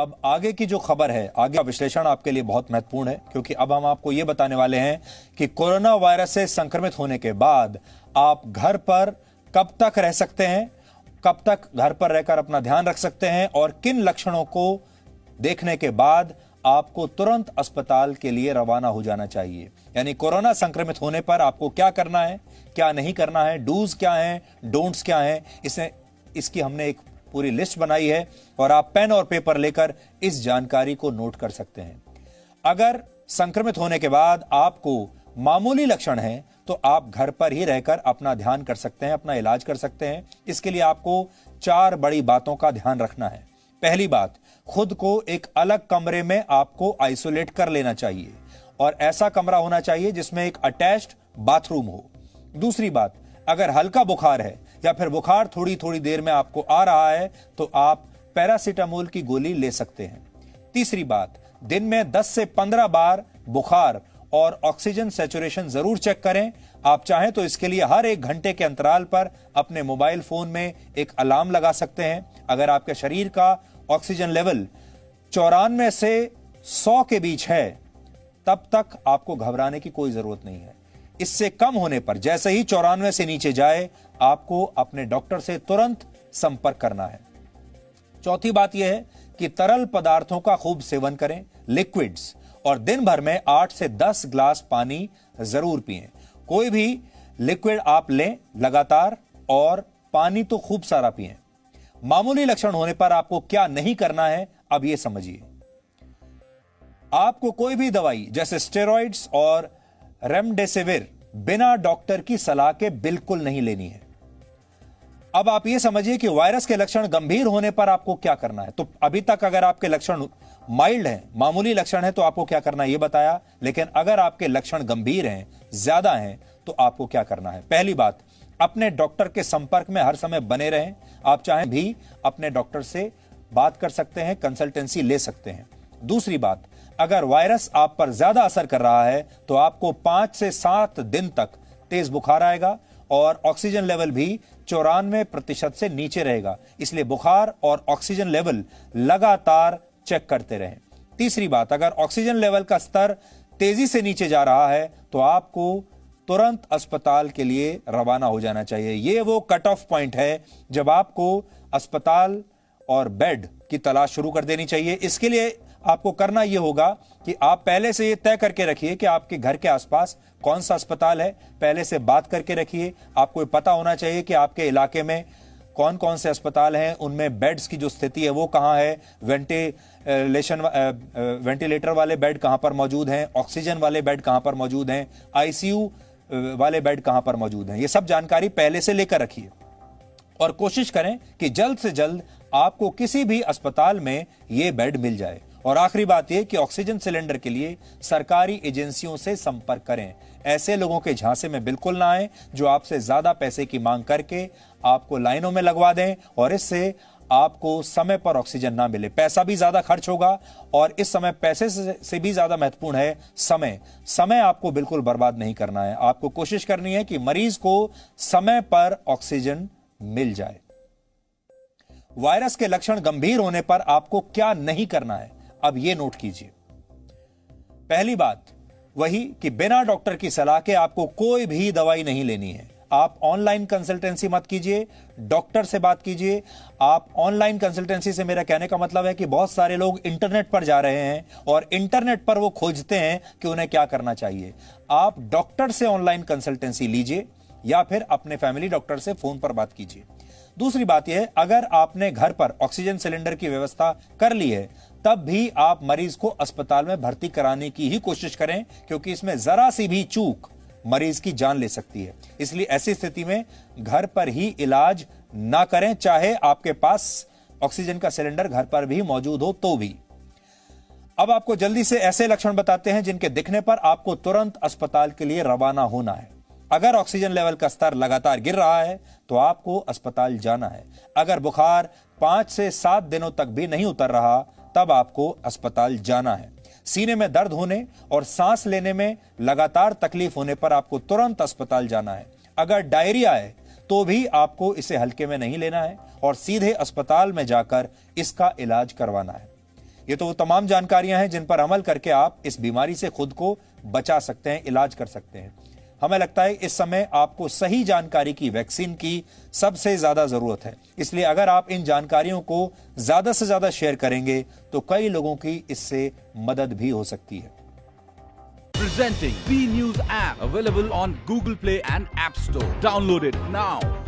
अब आगे की जो खबर है, आगे का विश्लेषण आपके लिए बहुत महत्वपूर्ण है, क्योंकि अब हम आपको यह बताने वाले हैं कि कोरोना वायरस से संक्रमित होने के बाद आप घर पर कब तक रह सकते हैं, कब तक घर पर रहकर अपना ध्यान रख सकते हैं और किन लक्षणों को देखने के बाद आपको तुरंत अस्पताल के लिए रवाना हो जाना चाहिए। यानी कोरोना संक्रमित होने पर आपको क्या करना है, क्या नहीं करना है, डूज क्या है, डोंट्स क्या है, इसकी हमने एक पूरी लिस्ट बनाई है और आप पेन और पेपर लेकर इस जानकारी को नोट कर सकते हैं। अगर संक्रमित होने के बाद आपको मामूली लक्षण हैं तो आप घर पर ही रहकर अपना ध्यान कर सकते हैं, अपना इलाज कर सकते हैं। इसके लिए आपको 4 बड़ी बातों का ध्यान रखना है। पहली बात, खुद को एक अलग कमरे में आपको आइसोलेट कर लेना चाहिए और ऐसा कमरा होना चाहिए जिसमें एक अटैच्ड बाथरूम हो। दूसरी बात, अगर हल्का बुखार है या फिर बुखार थोड़ी थोड़ी देर में आपको आ रहा है तो आप पैरासीटामोल की गोली ले सकते हैं। तीसरी बात, दिन में 10 से 15 बार बुखार और ऑक्सीजन सैचुरेशन जरूर चेक करें। आप चाहें तो इसके लिए हर 1 घंटे के अंतराल पर अपने मोबाइल फोन में एक अलार्म लगा सकते हैं। अगर आपके शरीर का ऑक्सीजन लेवल 94 से 100 के बीच है तब तक आपको घबराने की कोई जरूरत नहीं है। इससे कम होने पर, जैसे ही 94 से नीचे जाए, आपको अपने डॉक्टर से तुरंत संपर्क करना है। चौथी बात यह है कि तरल पदार्थों का खूब सेवन करें, लिक्विड्स, और दिन भर में 8 से 10 ग्लास पानी जरूर पिएं। कोई भी लिक्विड आप लें लगातार और पानी तो खूब सारा पिएं। मामूली लक्षण होने पर आपको क्या नहीं करना है, अब यह समझिए। आपको कोई भी दवाई जैसे स्टेरॉइड्स और रेमडेसिविर बिना डॉक्टर की सलाह के बिल्कुल नहीं लेनी है। अब आप यह समझिए कि वायरस के लक्षण गंभीर होने पर आपको क्या करना है। तो अभी तक अगर आपके लक्षण माइल्ड हैं, मामूली लक्षण है, तो आपको क्या करना है यह बताया। लेकिन अगर आपके लक्षण गंभीर हैं, ज्यादा हैं, तो आपको क्या करना है। पहली बात, अपने डॉक्टर के संपर्क में हर समय बने रहें। आप चाहें भी अपने डॉक्टर से बात कर सकते हैं, कंसल्टेंसी ले सकते हैं। दूसरी बात, अगर वायरस आप पर ज्यादा असर कर रहा है तो आपको 5 से 7 दिन तक तेज बुखार आएगा और ऑक्सीजन लेवल भी 94% से नीचे रहेगा। इसलिए बुखार और ऑक्सीजन लेवल लगातार चेक करते रहें। तीसरी बात, अगर ऑक्सीजन लेवल का स्तर तेजी से नीचे जा रहा है तो आपको तुरंत अस्पताल के लिए रवाना हो जाना चाहिए। यह वो कट ऑफ पॉइंट है जब आपको अस्पताल और बेड की तलाश शुरू कर देनी चाहिए। इसके लिए आपको करना यह होगा कि आप पहले से यह तय करके रखिए कि आपके घर के आसपास कौन सा अस्पताल है। पहले से बात करके रखिए। आपको पता होना चाहिए कि आपके इलाके में कौन कौन से अस्पताल हैं, उनमें बेड्स की जो स्थिति है वो कहां है, वेंटिलेटर वाले बेड कहां पर मौजूद हैं, ऑक्सीजन वाले बेड कहां पर मौजूद हैं, आईसीयू वाले बेड कहां पर मौजूद हैं। ये सब जानकारी पहले से लेकर रखिए और कोशिश करें कि जल्द से जल्द आपको किसी भी अस्पताल में यह बेड मिल जाए। और आखिरी बात यह कि ऑक्सीजन सिलेंडर के लिए सरकारी एजेंसियों से संपर्क करें। ऐसे लोगों के झांसे में बिल्कुल ना आए जो आपसे ज्यादा पैसे की मांग करके आपको लाइनों में लगवा दें और इससे आपको समय पर ऑक्सीजन ना मिले। पैसा भी ज्यादा खर्च होगा और इस समय पैसे से भी ज्यादा महत्वपूर्ण है समय आपको बिल्कुल बर्बाद नहीं करना है। आपको कोशिश करनी है कि मरीज को समय पर ऑक्सीजन मिल जाए। वायरस के लक्षण गंभीर होने पर आपको क्या नहीं करना है, अब यह नोट कीजिए। पहली बात वही कि बिना डॉक्टर की सलाह के आपको कोई भी दवाई नहीं लेनी है। आप ऑनलाइन कंसल्टेंसी मत कीजिए, डॉक्टर से बात कीजिए। आप ऑनलाइन कंसल्टेंसी से मेरा कहने का मतलब है कि बहुत सारे लोग इंटरनेट पर जा रहे हैं और इंटरनेट पर वो खोजते हैं कि उन्हें क्या करना चाहिए। आप डॉक्टर से ऑनलाइन कंसल्टेंसी लीजिए या फिर अपने फैमिली डॉक्टर से फोन पर बात कीजिए। दूसरी बात यह है, अगर आपने घर पर ऑक्सीजन सिलेंडर की व्यवस्था कर ली है तब भी आप मरीज को अस्पताल में भर्ती कराने की ही कोशिश करें, क्योंकि इसमें जरा सी भी चूक मरीज की जान ले सकती है। इसलिए ऐसी स्थिति में घर पर ही इलाज ना करें, चाहे आपके पास ऑक्सीजन का सिलेंडर घर पर भी मौजूद हो तो भी। अब आपको जल्दी से ऐसे लक्षण बताते हैं जिनके दिखने पर आपको तुरंत अस्पताल के लिए रवाना होना है। अगर ऑक्सीजन लेवल का स्तर लगातार गिर रहा है तो आपको अस्पताल जाना है। अगर बुखार 5 से 7 दिनों तक भी नहीं उतर रहा तब आपको अस्पताल जाना है। सीने में दर्द होने और सांस लेने में लगातार तकलीफ होने पर आपको तुरंत अस्पताल जाना है। अगर डायरिया है तो भी आपको इसे हल्के में नहीं लेना है और सीधे अस्पताल में जाकर इसका इलाज करवाना है। ये तो वो तमाम जानकारियां हैं जिन पर अमल करके आप इस बीमारी से खुद को बचा सकते हैं, इलाज कर सकते हैं। हमें लगता है इस समय आपको सही जानकारी की, वैक्सीन की सबसे ज्यादा जरूरत है। इसलिए अगर आप इन जानकारियों को ज्यादा से ज्यादा शेयर करेंगे तो कई लोगों की इससे मदद भी हो सकती है। Presenting B News app, available on Google Play and App Store. Download it now.